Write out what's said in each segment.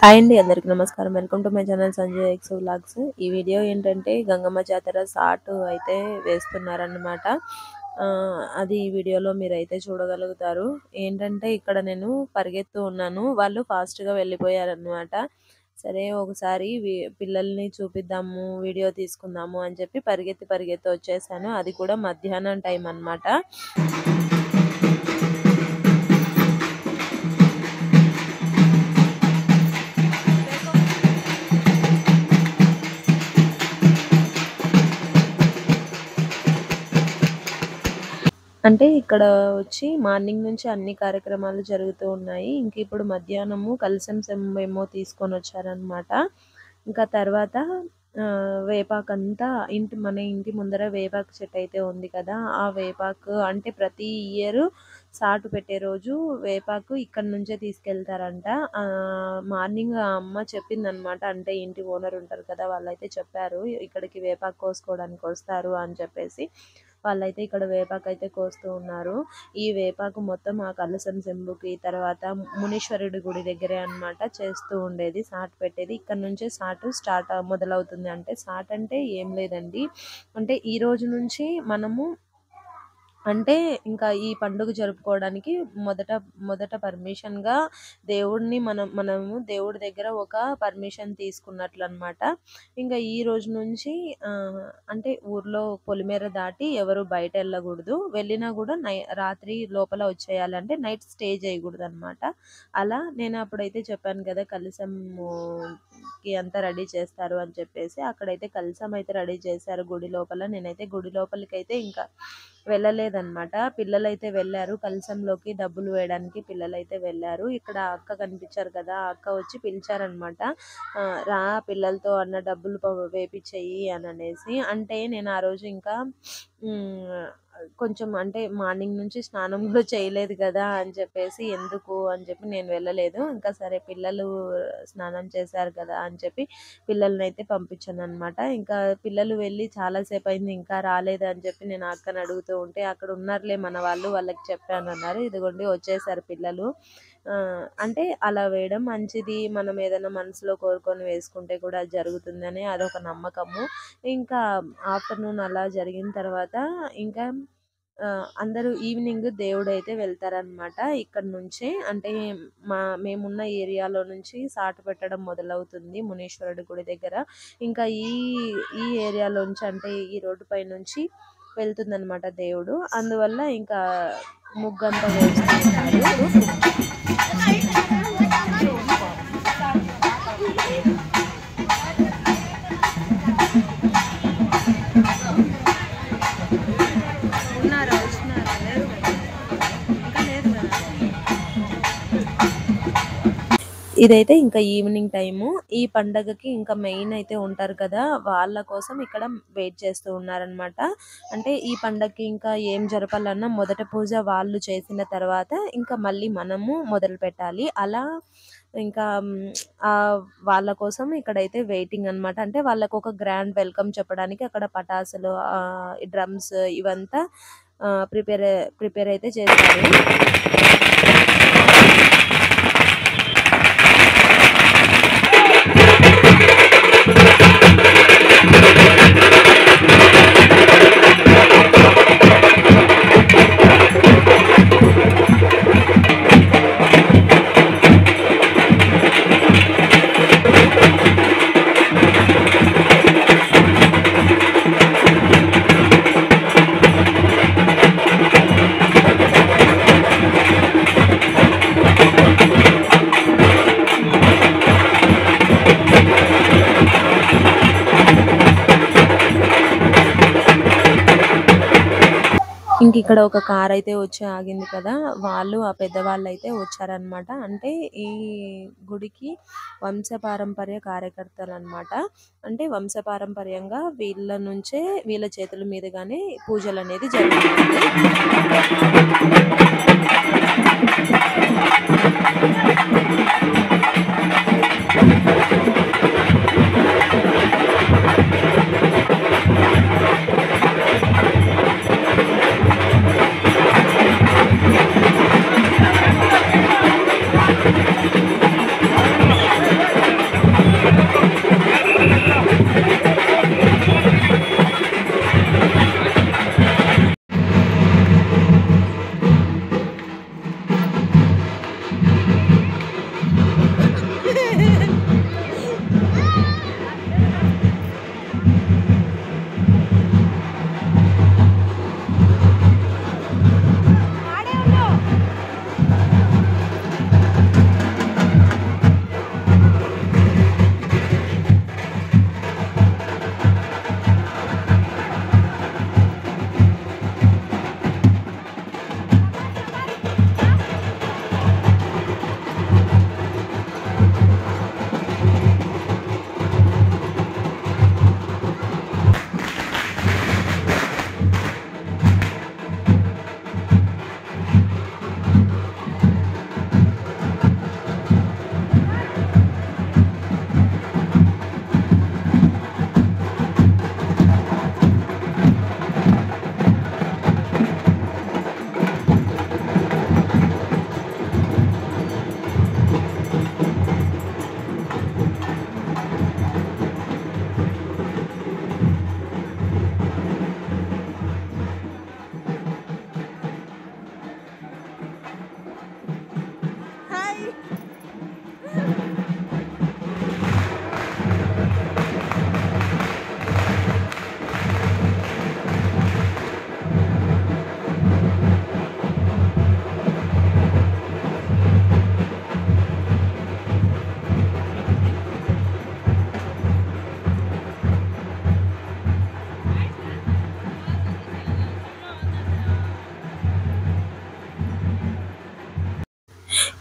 Hi అండి, అందరికి నమస్కారం. Welcome to my channel Sanjay X vlogs. ఈ వీడియో ఏంటంటే గంగమ్మ జాతర సాటు అయితే వేస్తున్నారన్నమాట. అది ఈ వీడియోలో మీరైతే చూడగలుగుతారు. ఏంటంటే ఇక్కడ నేను పరిగెత్తు ఉన్నాను, వాళ్ళు ఫాస్ట్గా వెళ్ళిపోయారనమాట. సరే ఒకసారి పిల్లల్ని చూపిద్దాము, వీడియో తీసుకుందాము అని చెప్పి పరిగెత్తి వచ్చేసాను. అది కూడా మధ్యాహ్నం టైం అన్నమాట. అంటే ఇక్కడ వచ్చి మార్నింగ్ నుంచి అన్ని కార్యక్రమాలు జరుగుతూ ఉన్నాయి. ఇంక ఇప్పుడు మధ్యాహ్నము కలశం ఏమో తీసుకొని వచ్చారనమాట. ఇంకా తర్వాత వేపాకంతా మన ఇంటి ముందర వేపాకు చెట్టు అయితే ఉంది కదా, ఆ వేపాకు అంటే ప్రతి ఇయర్ సాటు పెట్టే రోజు వేపాకు ఇక్కడ నుంచే తీసుకెళ్తారంట. మార్నింగ్ ఆ అమ్మ చెప్పిందనమాట. అంటే ఇంటి ఓనర్ ఉంటారు కదా, వాళ్ళైతే చెప్పారు ఇక్కడికి వేపాకు కోసుకోవడానికి వస్తారు అని చెప్పేసి. వాళ్ళైతే ఇక్కడ వేపాకు అయితే కోస్తూ ఉన్నారు. ఈ వేపాకు మొత్తం ఆ కలసం చెంబుకి, తర్వాత మునీశ్వరుడి గుడి దగ్గరే అన్నమాట చేస్తూ ఉండేది, సాటు పెట్టేది. ఇక్కడ నుంచే సాటు స్టార్ట్ మొదలవుతుంది. అంటే సాట్ అంటే ఏం లేదండి, అంటే ఈ రోజు నుంచి మనము అంటే ఇంకా ఈ పండుగ జరుపుకోవడానికి మొదట పర్మిషన్గా దేవుడిని మనము దేవుడి దగ్గర ఒక పర్మిషన్ తీసుకున్నట్లు అనమాట. ఇంకా ఈ రోజు నుంచి అంటే ఊర్లో పొలిమేర దాటి ఎవరు బయట వెళ్ళకూడదు, వెళ్ళినా కూడా రాత్రి లోపల వచ్చేయాలంటే నైట్ స్టే చేయకూడదు అనమాట. అలా నేను అప్పుడైతే చెప్పాను కదా కలశంకి అంతా రెడీ చేస్తారు అని చెప్పేసి, అక్కడైతే కలశం అయితే రెడీ చేశారు గుడి లోపల. నేనైతే గుడి లోపలికి అయితే ఇంకా వెళ్ళలేదన్నమాట. పిల్లలైతే వెళ్ళారు కలశంలోకి డబ్బులు వేయడానికి, పిల్లలైతే వెళ్ళారు. ఇక్కడ అక్క కనిపించారు కదా, ఆ అక్క వచ్చి పిలిచారనమాట. రా పిల్లలతో అన్న డబ్బులు వేపించేయి అని అనేసి. అంటే నేను ఆ రోజు ఇంకా కొంచెం అంటే మార్నింగ్ నుంచి స్నానం కూడా చేయలేదు కదా అని చెప్పేసి, ఎందుకు అని చెప్పి నేను వెళ్ళలేదు. ఇంకా సరే పిల్లలు స్నానం చేశారు కదా అని చెప్పి పిల్లల్ని అయితే పంపించాను అనమాట. ఇంకా పిల్లలు వెళ్ళి చాలాసేపు అయింది ఇంకా రాలేదు అని చెప్పి నేను అక్కని అడుగుతూ ఉంటే, అక్కడ ఉన్నారులే మన వాళ్ళు, వాళ్ళకి చెప్పాను అన్నారు. ఇదిగోండి వచ్చేసారు పిల్లలు. అంటే అలా వేయడం మంచిది, మనం ఏదైనా మనసులో కోరుకొని వేసుకుంటే కూడా జరుగుతుందని అదొక నమ్మకము. ఇంకా ఆఫ్టర్నూన్ అలా జరిగిన తర్వాత ఇంకా అందరూ ఈవినింగ్ దేవుడు అయితే వెళ్తారనమాట ఇక్కడ నుంచి. అంటే మేమున్న ఏరియాలో నుంచి సాటు పెట్టడం మొదలవుతుంది మునీశ్వరుడి గుడి దగ్గర. ఇంకా ఈ ఏరియాలోంచి అంటే ఈ రోడ్డు పై నుంచి వెళ్తుందనమాట దేవుడు. అందువల్ల ఇంకా ముగ్గంతా వేస్తున్నారు. ఇదైతే ఇంకా ఈవినింగ్ టైము. ఈ పండగకి ఇంకా మెయిన్ అయితే ఉంటారు కదా, వాళ్ళ కోసం ఇక్కడ వెయిట్ చేస్తూ ఉన్నారనమాట. అంటే ఈ పండగకి ఇంకా ఏం జరపాలన్నా మొదట పూజ వాళ్ళు చేసిన తర్వాత ఇంకా మళ్ళీ మనము మొదలు పెట్టాలి. అలా ఇంకా వాళ్ళ కోసం ఇక్కడైతే వెయిటింగ్ అనమాట. అంటే వాళ్ళకు ఒక గ్రాండ్ వెల్కమ్ చెప్పడానికి అక్కడ పటాసులు, డ్రమ్స్ ఇవంతా ప్రిపేర్ అయితే చేశారు. ఇంక ఇక్కడ ఒక కార్ అయితే వచ్చి ఆగింది కదా, వాళ్ళు ఆ పెద్దవాళ్ళు అయితే వచ్చారనమాట. అంటే ఈ గుడికి వంశపారంపర్య కార్యకర్తలు అనమాట. అంటే వంశపారంపర్యంగా వీళ్ళ నుంచే, వీళ్ళ చేతుల మీదుగానే పూజలు అనేది జరుగుతుంది.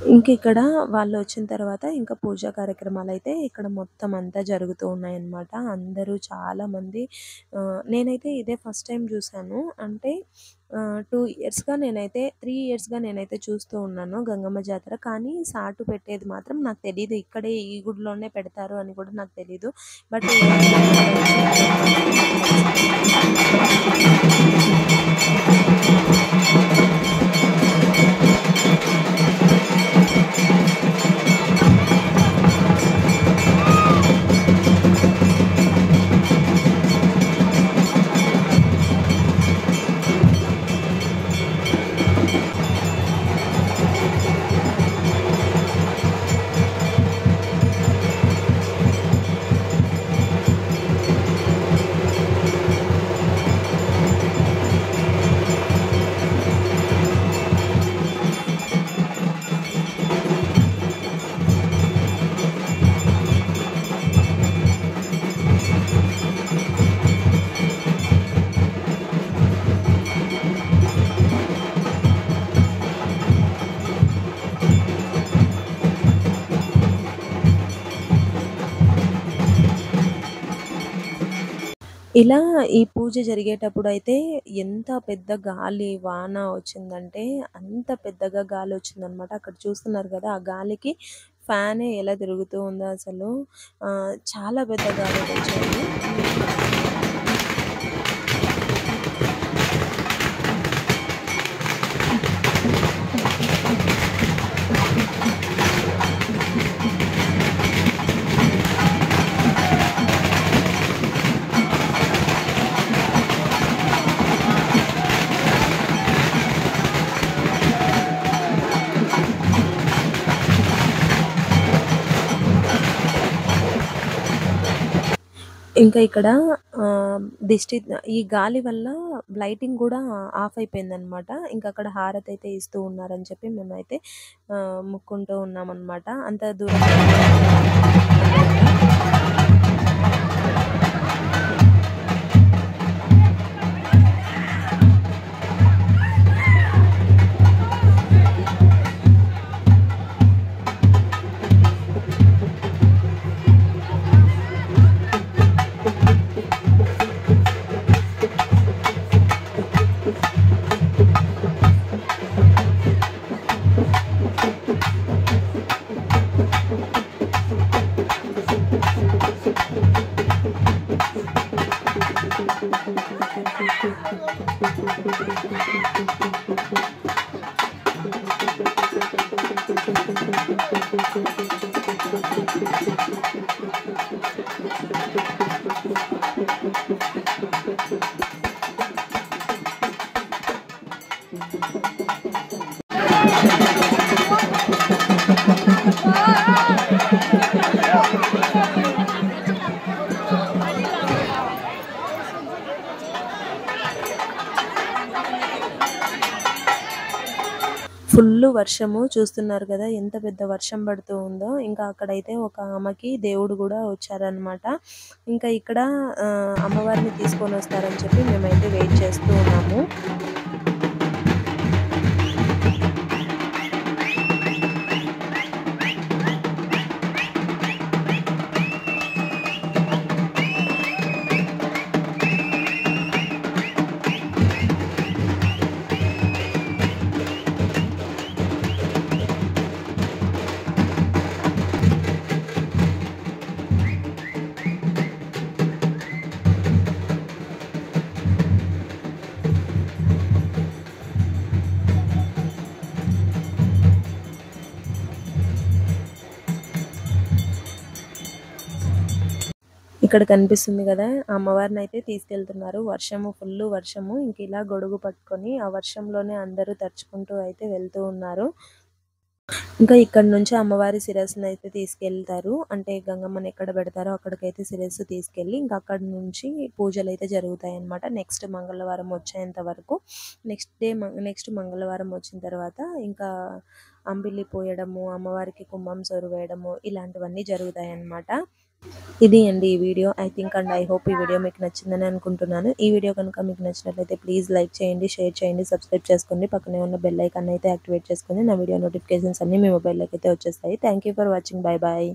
ఇంకిక్కడ వాళ్ళొచ్చిన తర్వాత ఇంకా పూజా కార్యక్రమాలయితే ఇక్కడ మొత్తం అంతా జరుగుతూ ఉన్నాయన్నమాట. అందరూ చాలామంది నేనైతే ఇదే ఫస్ట్ టైమ్ జూసాను. అంటే 2 ఇయర్స్‌గా నేనైతే 3 ఇయర్స్‌గా నేనైతే చూస్తూ ఉన్నాను గంగమ్మ జాతర. కానీ సాటు పెట్టేది మాత్రం నాకు తెలీదు. ఇక్కడే ఈ గుడిలోనే పెడతారు అని కూడా నాకు తెలీదు. బట్ ఇక్కడ ఇలా ఈ పూజ జరిగేటప్పుడైతే ఎంత పెద్ద గాలి, వాన వచ్చిందంటే అంత పెద్దగా గాలొచ్చిందనమాట. అక్కడ చూస్తున్నారు గదా! ఆ గాలికి ఫ్యానే ఎలా తిరుగుతూ ఉందో అసలు. చాలా పెద్ద గాలులొచ్చాయి. ఇంకా ఇక్కడ దిష్టి ఈ గాలి వల్ల లైటింగ్ గూడా ఆఫ్ అయిపోయిందనమాట. ఇంకా అక్కడ హారతయితే ఇస్తూ ఉన్నారని చెప్పి మేమైతే మొక్కుంటూ ఉన్నామనమాట. అంత దూరం ఫుల్లు వర్షము చూస్తున్నారు గదా! ఎంత పెద్ద వర్షం పడుతూ ఉందో. ఇంకా అక్కడైతే ఒక ఆమెకి దేవుడు గూడా వచ్చారనమాట. ఇంకా ఇక్కడ అమ్మవారిని తీసుకొనొస్తారని చెప్పి మేమైతే వెయిట్ చేస్తూ ఉన్నాము. ఇక్కడ కనిపిస్తుంది గదా! ఆ అమ్మవారినైతే తీసుకెళ్తున్నారు. వర్షము ఫుల్లు వర్షము. ఇంక ఇలా గొడుగు పట్టుకొని ఆ వర్షంలోనే అందరూ తడుచుకుంటూ అయితే వెళ్తూ ఉన్నారు. ఇంకా ఇక్కడి నుంచి అమ్మవారి శిరస్సునైతే తీసుకెళ్తారు. అంటే గంగమ్మని ఎక్కడ పెడతారో అక్కడికైతే శిరస్సు తీసుకెళ్ళి ఇంకా అక్కడి నుంచి పూజలైతే జరుగుతాయన్నమాట. నెక్స్ట్ మంగళవారం వచ్చేంత వరకు. నెక్స్ట్ మంగళవారం వచ్చిన తర్వాత ఇంకా అంబిల్లి పోయడము, అమ్మవారికి కుంభం సొరు వేయడము ఇలాంటివన్నీ జరుగుతాయన్నమాట. ఇది అండి ఈ video. I think and I hope ఈ వీడియో మీకు నచ్చిందని అనుకుంటున్నాను. ఈ వీడియో కనుక మీకు నచ్చినట్లయితే ప్లీజ్ లైక్ చేయండి, షేర్ చేయండి, సబ్స్క్రైబ్ చేసుకోండి. పక్కనే ఉన్న బెల్ ఐకాన్ అయితే యాక్టివేట్ చేసుకోండి. నా వీడియో నోటిఫికేషన్స్ అన్నీ మీ మొబైల్‌లోకి అయితే వచ్చేస్తాయి. Thank you for watching. Bye bye.